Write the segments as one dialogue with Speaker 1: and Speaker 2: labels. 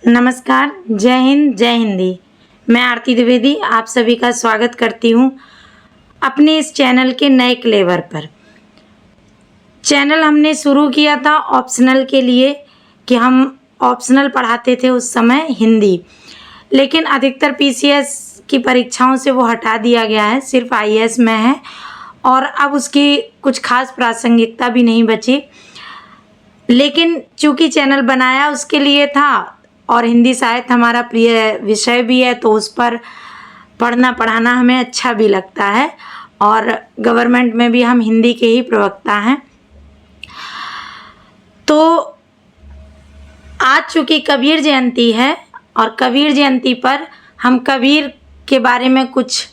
Speaker 1: नमस्कार, जय हिंद, जय हिंदी। मैं आरती द्विवेदी आप सभी का स्वागत करती हूँ अपने इस चैनल के नए क्लेवर पर। चैनल हमने शुरू किया था ऑप्शनल के लिए कि हम ऑप्शनल पढ़ाते थे उस समय हिंदी, लेकिन अधिकतर पीसीएस की परीक्षाओं से वो हटा दिया गया है, सिर्फ आईएएस में है और अब उसकी कुछ खास प्रासंगिकता भी नहीं बची। लेकिन चूँकि चैनल बनाया उसके लिए था और हिंदी साहित्य हमारा प्रिय विषय भी है, तो उस पर पढ़ना पढ़ाना हमें अच्छा भी लगता है और गवर्नमेंट में भी हम हिंदी के ही प्रवक्ता हैं। तो आज चूँकि कबीर जयंती है और कबीर जयंती पर हम कबीर के बारे में कुछ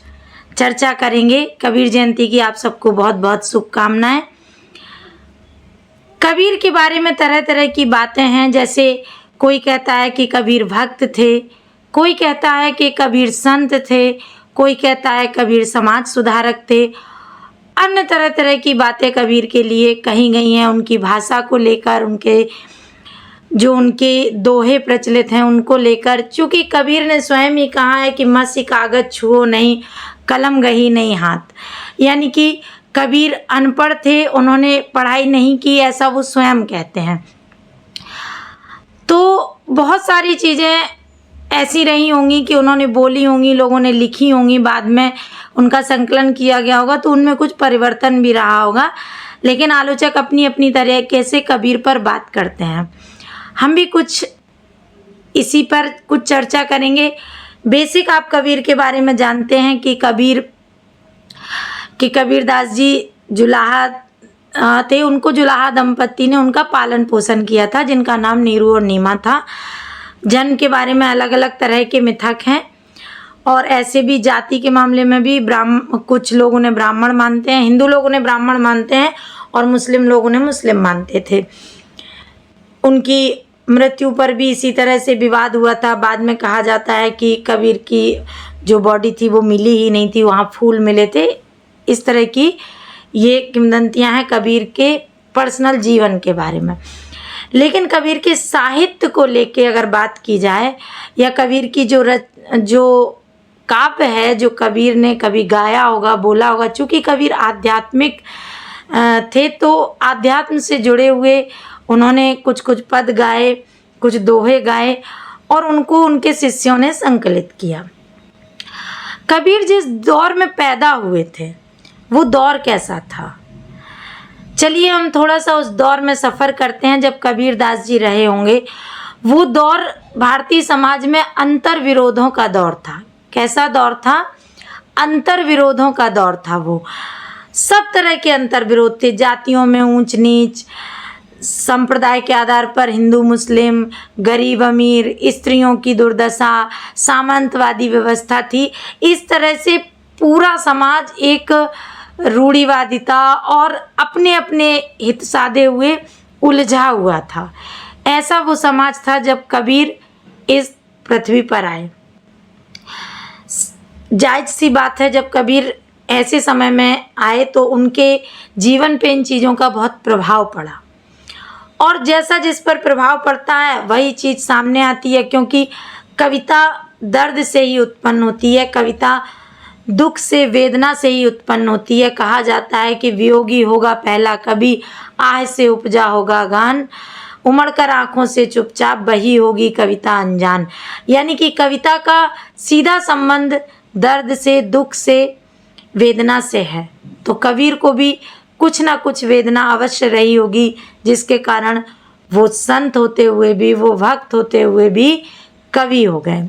Speaker 1: चर्चा करेंगे। कबीर जयंती की आप सबको बहुत बहुत शुभकामनाएं। कबीर के बारे में तरह तरह की बातें हैं, जैसे कोई कहता है कि कबीर भक्त थे, कोई कहता है कि कबीर संत थे, कोई कहता है कबीर समाज सुधारक थे। अन्य तरह तरह की बातें कबीर के लिए कही गई हैं, उनकी भाषा को लेकर, उनके दोहे प्रचलित हैं उनको लेकर। चूँकि कबीर ने स्वयं ही कहा है कि मसी कागज छुओ नहीं, कलम गही नहीं हाथ, यानी कि कबीर अनपढ़ थे, उन्होंने पढ़ाई नहीं की, ऐसा वो स्वयं कहते हैं। तो बहुत सारी चीज़ें ऐसी रही होंगी कि उन्होंने बोली होंगी, लोगों ने लिखी होंगी, बाद में उनका संकलन किया गया होगा तो उनमें कुछ परिवर्तन भी रहा होगा, लेकिन आलोचक अपनी अपनी तरीके से कबीर पर बात करते हैं। हम भी कुछ इसी पर कुछ चर्चा करेंगे। बेसिक आप कबीर के बारे में जानते हैं कि कबीरदास जी जुलाहा थे, उनको जुलाहा दंपत्ति ने उनका पालन पोषण किया था, जिनका नाम नीरू और नीमा था। जन्म के बारे में अलग अलग तरह के मिथक हैं और ऐसे भी जाति के मामले में भी कुछ लोग उन्हें ब्राह्मण मानते हैं, हिंदू लोग उन्हें ब्राह्मण मानते हैं और मुस्लिम लोग उन्हें मुस्लिम मानते थे। उनकी मृत्यु पर भी इसी तरह से विवाद हुआ था। बाद में कहा जाता है कि कबीर की जो बॉडी थी वो मिली ही नहीं थी, वहाँ फूल मिले थे। इस तरह की ये किंवदंतियाँ हैं कबीर के पर्सनल जीवन के बारे में। लेकिन कबीर के साहित्य को लेके अगर बात की जाए, या कबीर की जो काव्य है, जो कबीर ने कभी गाया होगा, बोला होगा, चूँकि कबीर आध्यात्मिक थे तो आध्यात्म से जुड़े हुए उन्होंने कुछ कुछ पद गाए, कुछ दोहे गाए और उनको उनके शिष्यों ने संकलित किया। कबीर जिस दौर में पैदा हुए थे वो दौर कैसा था, चलिए हम थोड़ा सा उस दौर में सफ़र करते हैं जब कबीरदास जी रहे होंगे। वो दौर भारतीय समाज में अंतर विरोधों का दौर था। कैसा दौर था? अंतर विरोधों का दौर था। वो सब तरह के अंतर विरोध थे, जातियों में ऊंच नीच, संप्रदाय के आधार पर हिंदू मुस्लिम, गरीब अमीर, स्त्रियों की दुर्दशा, सामंतवादी व्यवस्था थी। इस तरह से पूरा समाज एक रूढ़िवादिता और अपने अपने हित साधे हुए उलझा हुआ था। ऐसा वो समाज था जब कबीर इस पृथ्वी पर आए। जायज़ सी बात है, जब कबीर ऐसे समय में आए तो उनके जीवन पे इन चीज़ों का बहुत प्रभाव पड़ा और जैसा जिस पर प्रभाव पड़ता है वही चीज़ सामने आती है, क्योंकि कविता दर्द से ही उत्पन्न होती है, कविता दुख से, वेदना से ही उत्पन्न होती है। कहा जाता है कि वियोगी होगा पहला कवि, आह से उपजा होगा गान, उमड़कर आँखों से चुपचाप बही होगी कविता अनजान। यानी कि कविता का सीधा संबंध दर्द से, दुख से, वेदना से है। तो कबीर को भी कुछ ना कुछ वेदना अवश्य रही होगी, जिसके कारण वो संत होते हुए भी, वो भक्त होते हुए भी कवि हो गए।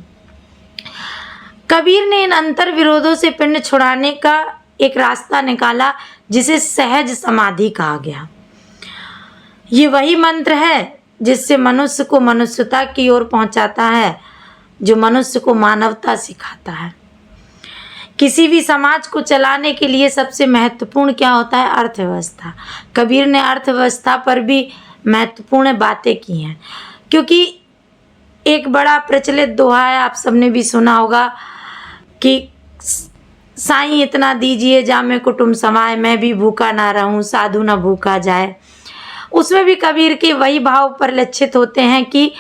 Speaker 1: कबीर ने इन अंतर विरोधों से पिंड छुड़ाने का एक रास्ता निकाला जिसे सहज समाधि कहा गया। ये वही मंत्र है जिससे मनुष्य को मनुष्यता की ओर पहुंचाता है, जो मनुष्य को मानवता सिखाता है। किसी भी समाज को चलाने के लिए सबसे महत्वपूर्ण क्या होता है? अर्थव्यवस्था। कबीर ने अर्थव्यवस्था पर भी महत्वपूर्ण बातें की हैं, क्योंकि एक बड़ा प्रचलित दोहा है, आप सबने भी सुना होगा कि साईं इतना दीजिए जामे कुटुंब समाए, मैं भी भूखा ना रहूं साधु ना भूखा जाए। उसमें भी कबीर के वही भाव परिलक्षित होते हैं कि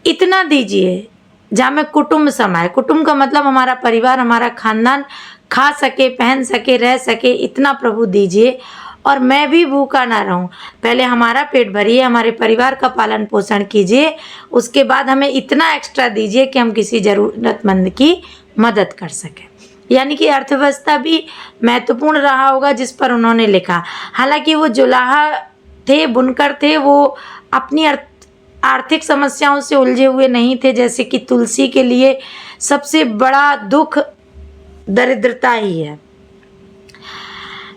Speaker 1: इतना दीजिए जहाँ में कुटुंब समाए। कुटुंब का मतलब हमारा परिवार, हमारा खानदान खा सके, पहन सके, रह सके, इतना प्रभु दीजिए और मैं भी भूखा ना रहूं। पहले हमारा पेट भरिए, हमारे परिवार का पालन पोषण कीजिए, उसके बाद हमें इतना एक्स्ट्रा दीजिए कि हम किसी ज़रूरतमंद की मदद कर सकें। यानी कि अर्थव्यवस्था भी महत्वपूर्ण रहा होगा जिस पर उन्होंने लिखा। हालांकि वो जुलाहा थे, बुनकर थे, वो अपनी आर्थिक समस्याओं से उलझे हुए नहीं थे। जैसे कि तुलसी के लिए सबसे बड़ा दुख दरिद्रता ही है,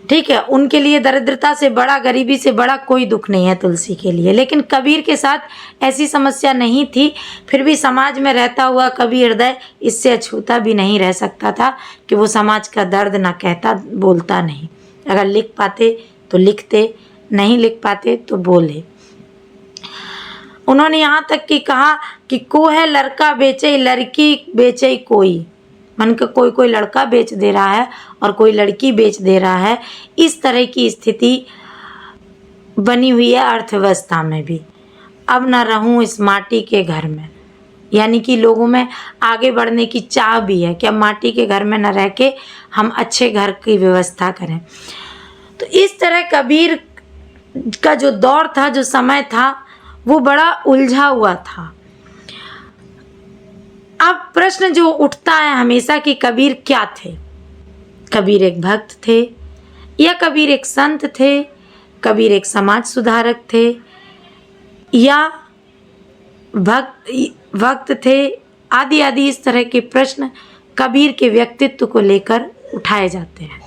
Speaker 1: ठीक है, उनके लिए दरिद्रता से बड़ा, गरीबी से बड़ा कोई दुख नहीं है तुलसी के लिए। लेकिन कबीर के साथ ऐसी समस्या नहीं थी, फिर भी समाज में रहता हुआ कबीर हृदय इससे अछूता भी नहीं रह सकता था कि वो समाज का दर्द ना कहता, बोलता नहीं। अगर लिख पाते तो लिखते, नहीं लिख पाते तो बोले। उन्होंने यहाँ तक कि कहा कि को है लड़का बेचे, लड़की बेचे कोई। मन का कोई लड़का बेच दे रहा है और कोई लड़की बेच दे रहा है। इस तरह की स्थिति बनी हुई है अर्थव्यवस्था में भी। अब न रहूं इस माटी के घर में, यानी कि लोगों में आगे बढ़ने की चाह भी है कि अब माटी के घर में न रह के हम अच्छे घर की व्यवस्था करें। तो इस तरह कबीर का जो दौर था, जो समय था, वो बड़ा उलझा हुआ था। अब प्रश्न जो उठता है हमेशा कि कबीर क्या थे? कबीर एक भक्त थे या कबीर एक संत थे? कबीर एक समाज सुधारक थे या भक्त थे? आदि आदि इस तरह के प्रश्न कबीर के व्यक्तित्व को लेकर उठाए जाते हैं।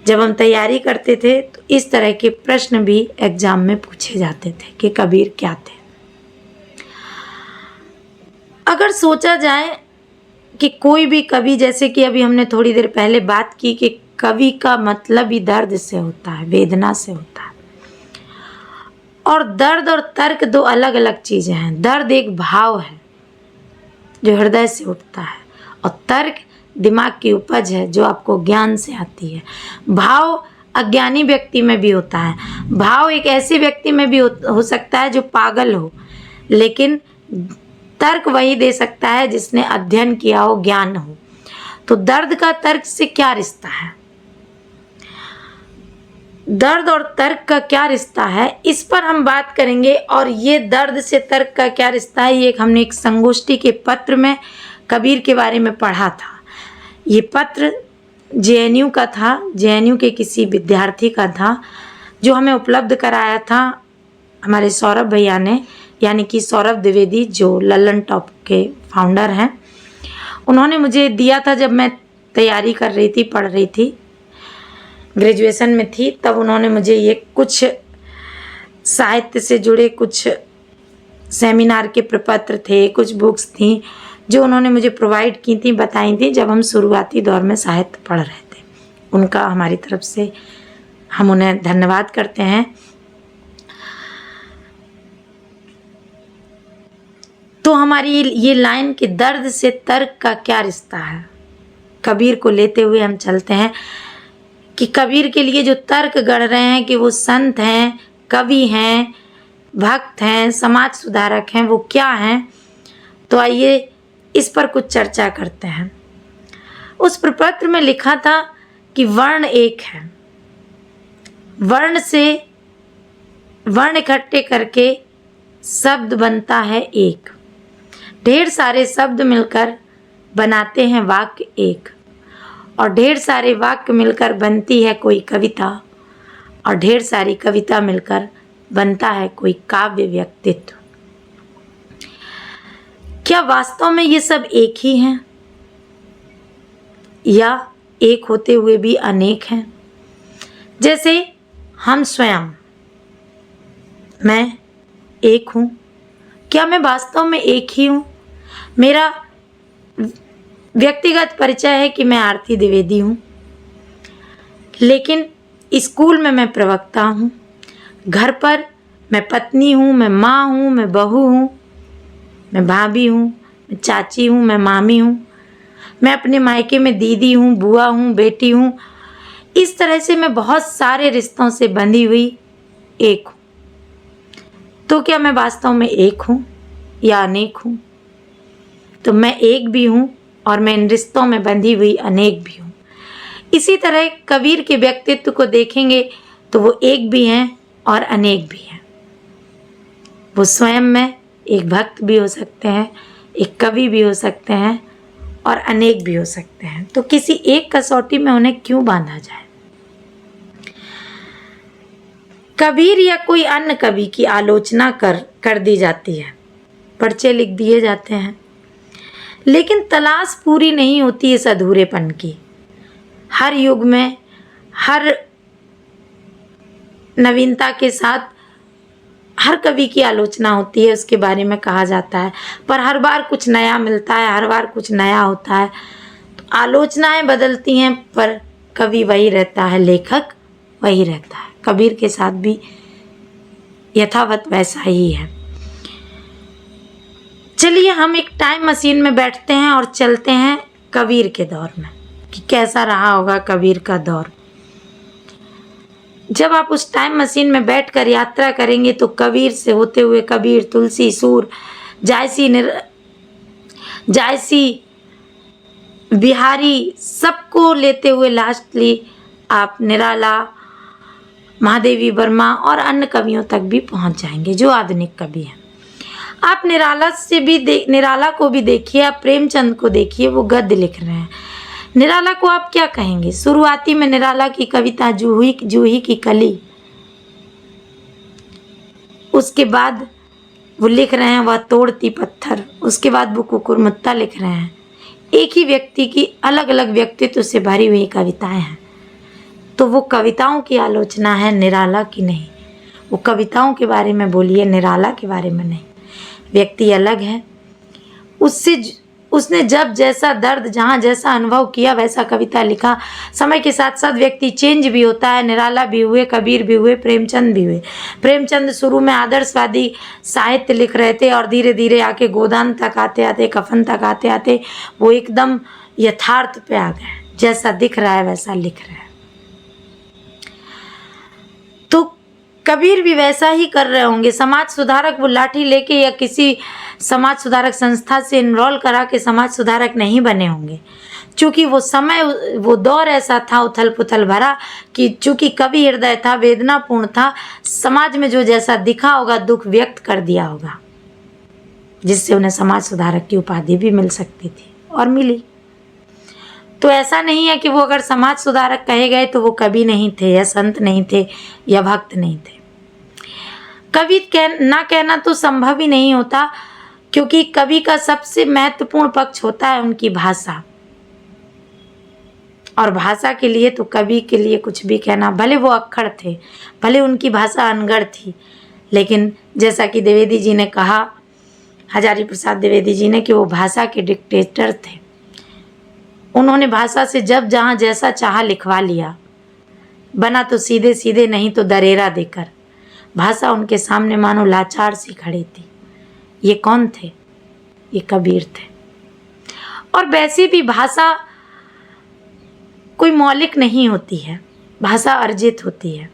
Speaker 1: जब हम तैयारी करते थे तो इस तरह के प्रश्न भी एग्जाम में पूछे जाते थे कि कबीर क्या थे। अगर सोचा जाए कि कोई भी कवि, जैसे कि अभी हमने थोड़ी देर पहले बात की कि कवि का मतलब ही दर्द से होता है, वेदना से होता है। और दर्द और तर्क दो अलग अलग चीज़ें हैं। दर्द एक भाव है जो हृदय से उठता है और तर्क दिमाग की उपज है जो आपको ज्ञान से आती है। भाव अज्ञानी व्यक्ति में भी होता है। भाव एक ऐसे व्यक्ति में भी हो सकता है जो पागल हो, लेकिन तर्क वही दे सकता है जिसने अध्ययन किया हो, ज्ञान हो। तो दर्द का तर्क से क्या रिश्ता है? दर्द और तर्क का क्या रिश्ता है, इस पर हम बात करेंगे। और ये दर्द से तर्क का क्या रिश्ता है, ये हमने एक संगोष्ठी के पत्र में कबीर के बारे में पढ़ा था। ये पत्र जेएनयू का था, जेएनयू के किसी विद्यार्थी का था, जो हमें उपलब्ध कराया था हमारे सौरभ भैया ने, यानी कि सौरभ द्विवेदी, जो लल्लन टॉप के फाउंडर हैं। उन्होंने मुझे दिया था जब मैं तैयारी कर रही थी, पढ़ रही थी, ग्रेजुएशन में थी, तब उन्होंने मुझे ये कुछ साहित्य से जुड़े कुछ सेमिनार के प्रपत्र थे, कुछ बुक्स थी जो उन्होंने मुझे प्रोवाइड की थी, बताई थी जब हम शुरुआती दौर में साहित्य पढ़ रहे थे। उनका हमारी तरफ से हम उन्हें धन्यवाद करते हैं। तो हमारी ये लाइन कि दर्द से तर्क का क्या रिश्ता है, कबीर को लेते हुए हम चलते हैं कि कबीर के लिए जो तर्क गढ़ रहे हैं कि वो संत हैं, कवि हैं, भक्त हैं, समाज सुधारक हैं, वो क्या हैं। तो आइए इस पर कुछ चर्चा करते हैं। उस प्रपत्र में लिखा था कि वर्ण एक है, वर्ण से वर्ण इकट्ठे करके शब्द बनता है एक, ढेर सारे शब्द मिलकर बनाते हैं वाक्य एक, और ढेर सारे वाक्य मिलकर बनती है कोई कविता, और ढेर सारी कविता मिलकर बनता है कोई काव्य व्यक्तित्व। क्या वास्तव में ये सब एक ही हैं या एक होते हुए भी अनेक हैं? जैसे हम स्वयं, मैं एक हूँ, क्या मैं वास्तव में एक ही हूँ? मेरा व्यक्तिगत परिचय है कि मैं आरती द्विवेदी हूँ, लेकिन स्कूल में मैं प्रवक्ता हूँ, घर पर मैं पत्नी हूँ, मैं माँ हूँ, मैं बहू हूँ, मैं भाभी हूँ, मैं चाची हूँ, मैं मामी हूँ, मैं अपने मायके में दीदी हूँ, बुआ हूँ, बेटी हूँ। इस तरह से मैं बहुत सारे रिश्तों से बंधी हुई एक हूँ। तो क्या मैं वास्तव में एक हूँ या अनेक हूँ? तो मैं एक भी हूँ और मैं इन रिश्तों में बंधी हुई अनेक भी हूँ। इसी तरह कबीर के व्यक्तित्व को देखेंगे तो वो एक भी हैं और अनेक भी हैं। वो स्वयं में एक भक्त भी हो सकते हैं, एक कवि भी हो सकते हैं और अनेक भी हो सकते हैं। तो किसी एक कसौटी में उन्हें क्यों बांधा जाए? कबीर या कोई अन्य कवि की आलोचना कर दी जाती है, पर्चे लिख दिए जाते हैं, लेकिन तलाश पूरी नहीं होती इस अधूरेपन की। हर युग में हर नवीनता के साथ हर कवि की आलोचना होती है, उसके बारे में कहा जाता है, पर हर बार कुछ नया मिलता है, हर बार कुछ नया होता है। तो आलोचनाएं बदलती हैं पर कवि वही रहता है, लेखक वही रहता है। कबीर के साथ भी यथावत वैसा ही है। चलिए हम एक टाइम मशीन में बैठते हैं और चलते हैं कबीर के दौर में कि कैसा रहा होगा कबीर का दौर। जब आप उस टाइम मशीन में बैठकर यात्रा करेंगे तो कबीर से होते हुए कबीर, तुलसी, सूर, जायसी, बिहारी, सबको लेते हुए लास्टली आप निराला, महादेवी वर्मा और अन्य कवियों तक भी पहुंच जाएंगे जो आधुनिक कवि हैं। आप निराला को भी देखिए, आप प्रेमचंद को देखिए, वो गद्य लिख रहे हैं। निराला को आप क्या कहेंगे? शुरुआती में निराला की कविता जूही की कली, उसके बाद वो लिख रहे हैं वह तोड़ती पत्थर, उसके बाद वो कुकुरमुत्ता लिख रहे हैं। एक ही व्यक्ति की अलग अलग व्यक्तित्व से भरी हुई कविताएं हैं। तो वो कविताओं की आलोचना है, निराला की नहीं। वो कविताओं के बारे में बोलिए, निराला के बारे में नहीं। व्यक्ति अलग है, उसने जब जैसा दर्द, जहाँ जैसा अनुभव किया वैसा कविता लिखा। समय के साथ साथ व्यक्ति चेंज भी होता है। निराला भी हुए, कबीर भी हुए, प्रेमचंद भी हुए। प्रेमचंद शुरू में आदर्शवादी साहित्य लिख रहे थे और धीरे धीरे आके गोदान तक आते आते, कफन तक आते आते वो एकदम यथार्थ पे आ गए। जैसा दिख रहा है वैसा लिख रहे हैं। तो कबीर भी वैसा ही कर रहे होंगे। समाज सुधारक वो लाठी लेके या किसी समाज सुधारक संस्था से इनरोल करा के समाज सुधारक नहीं बने होंगे, क्योंकि वो समय, वो दौर ऐसा था उथल पुथल भरा कि चूंकि कवि हृदय था, वेदनापूर्ण था, समाज में जो जैसा दिखा होगा दुख व्यक्त कर दिया होगा, जिससे उन्हें समाज सुधारक की उपाधि भी मिल सकती थी और मिली। तो ऐसा नहीं है कि वो अगर समाज सुधारक कहे गए तो वो कवि नहीं थे या संत नहीं थे या भक्त नहीं थे। कवि ना कहना तो संभव ही नहीं होता, क्योंकि कवि का सबसे महत्वपूर्ण पक्ष होता है उनकी भाषा। और भाषा के लिए तो कवि के लिए कुछ भी कहना, भले वो अक्खड़ थे, भले उनकी भाषा अनगढ़ थी, लेकिन जैसा कि द्विवेदी जी ने कहा, हजारी प्रसाद द्विवेदी जी ने, कि वो भाषा के डिक्टेटर थे। उन्होंने भाषा से जब जहाँ जैसा चाहा लिखवा लिया, बना तो सीधे सीधे, नहीं तो दरेरा देकर। भाषा उनके सामने मानो लाचार सी खड़ी थी। ये कौन थे? ये कबीर थे। और वैसे भी भाषा कोई मौलिक नहीं होती है, भाषा अर्जित होती है।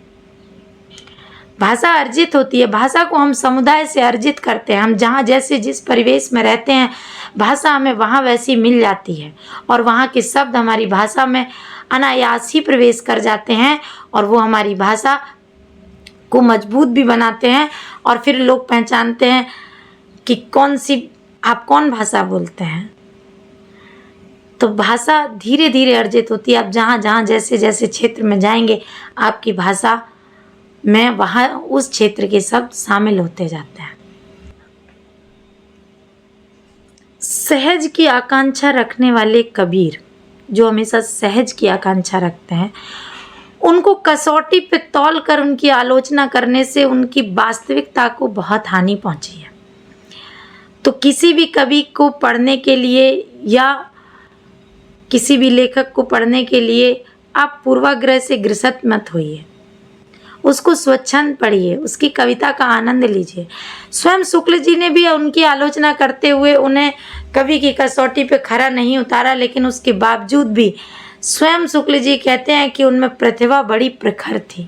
Speaker 1: भाषा अर्जित होती है। भाषा को हम समुदाय से अर्जित करते हैं। हम जहाँ जैसे जिस परिवेश में रहते हैं, भाषा हमें वहाँ वैसी मिल जाती है और वहाँ के शब्द हमारी भाषा में अनायास ही प्रवेश कर जाते हैं और वो हमारी भाषा को मजबूत भी बनाते हैं। और फिर लोग पहचानते हैं कि आप कौन भाषा बोलते हैं। तो भाषा धीरे धीरे अर्जित होती है। आप जहाँ जहाँ जैसे जैसे क्षेत्र में जाएंगे, आपकी भाषा में वहाँ उस क्षेत्र के शब्द शामिल होते जाते हैं। सहज की आकांक्षा रखने वाले कबीर, जो हमेशा सहज की आकांक्षा रखते हैं, उनको कसौटी पे तौल कर उनकी आलोचना करने से उनकी वास्तविकता को बहुत हानि पहुंची है। तो किसी भी कवि को पढ़ने के लिए या किसी भी लेखक को पढ़ने के लिए आप पूर्वाग्रह से ग्रसित मत होइए। उसको स्वच्छंद पढ़िए, उसकी कविता का आनंद लीजिए। स्वयं शुक्ल जी ने भी उनकी आलोचना करते हुए उन्हें कवि की कसौटी पे खरा नहीं उतारा, लेकिन उसके बावजूद भी स्वयं शुक्ल जी कहते हैं कि उनमें प्रतिभा बड़ी प्रखर थी।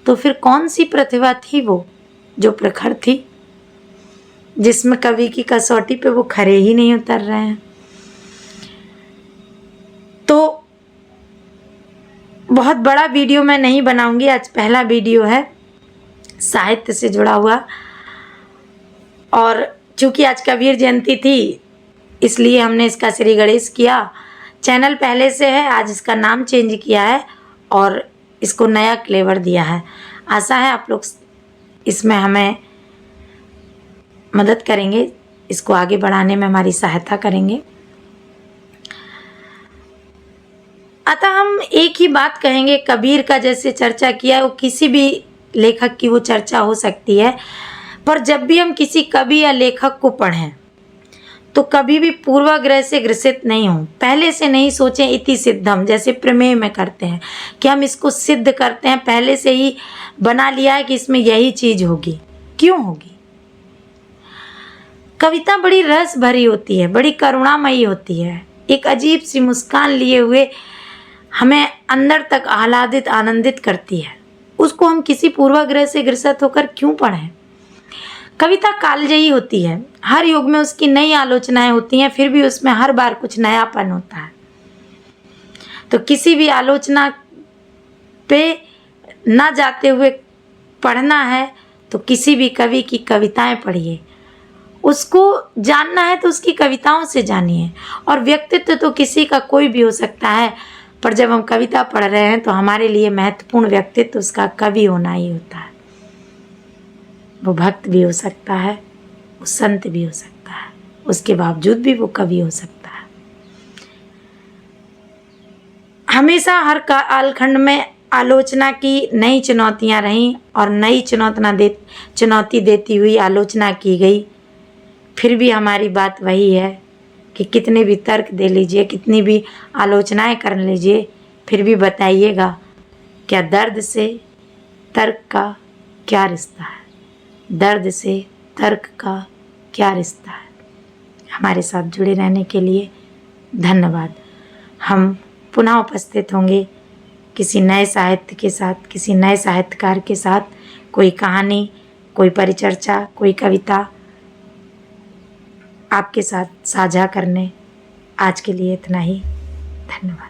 Speaker 1: तो फिर कौन सी प्रतिभा थी वो जो प्रखर थी? जिसमें कवि की कसौटी पे वो खरे ही नहीं उतर रहे हैं। तो बहुत बड़ा वीडियो मैं नहीं बनाऊंगी, आज पहला वीडियो है साहित्य से जुड़ा हुआ, और चूंकि आज कबीर जयंती थी इसलिए हमने इसका श्री गणेश किया। चैनल पहले से है, आज इसका नाम चेंज किया है और इसको नया फ्लेवर दिया है। आशा है आप लोग इसमें हमें मदद करेंगे, इसको आगे बढ़ाने में हमारी सहायता करेंगे। अतः हम एक ही बात कहेंगे, कबीर का जैसे चर्चा किया है वो किसी भी लेखक की वो चर्चा हो सकती है, पर जब भी हम किसी कवि या लेखक को पढ़ें तो कभी भी पूर्वाग्रह से ग्रसित नहीं हों। पहले से नहीं सोचें इति सिद्धम, जैसे प्रमेय में करते हैं कि हम इसको सिद्ध करते हैं, पहले से ही बना लिया है कि इसमें यही चीज़ होगी। क्यों होगी? कविता बड़ी रस भरी होती है, बड़ी करुणामयी होती है, एक अजीब सी मुस्कान लिए हुए हमें अंदर तक आह्लादित आनंदित करती है। उसको हम किसी पूर्वाग्रह से ग्रसित होकर क्यों पढ़ें? कविता कालजयी होती है, हर युग में उसकी नई आलोचनाएं होती हैं, फिर भी उसमें हर बार कुछ नयापन होता है। तो किसी भी आलोचना पे ना जाते हुए पढ़ना है तो किसी भी कवि की कविताएं पढ़िए। उसको जानना है तो उसकी कविताओं से जानिए। और व्यक्तित्व तो किसी का कोई भी हो सकता है, पर जब हम कविता पढ़ रहे हैं तो हमारे लिए महत्वपूर्ण व्यक्तित्व उसका कवि होना ही होता है। वो भक्त भी हो सकता है, वो संत भी हो सकता है, उसके बावजूद भी वो कवि हो सकता है। हमेशा हर कालखंड में आलोचना की नई चुनौतियां रहीं और नई चुनौती देती हुई आलोचना की गई। फिर भी हमारी बात वही है कि कितने भी तर्क दे लीजिए, कितनी भी आलोचनाएं कर लीजिए, फिर भी बताइएगा क्या दर्द से तर्क का क्या रिश्ता है? दर्द से तर्क का क्या रिश्ता है? हमारे साथ जुड़े रहने के लिए धन्यवाद। हम पुनः उपस्थित होंगे किसी नए साहित्य के साथ, किसी नए साहित्यकार के साथ, कोई कहानी, कोई परिचर्चा, कोई कविता आपके साथ साझा करने। आज के लिए इतना ही, धन्यवाद।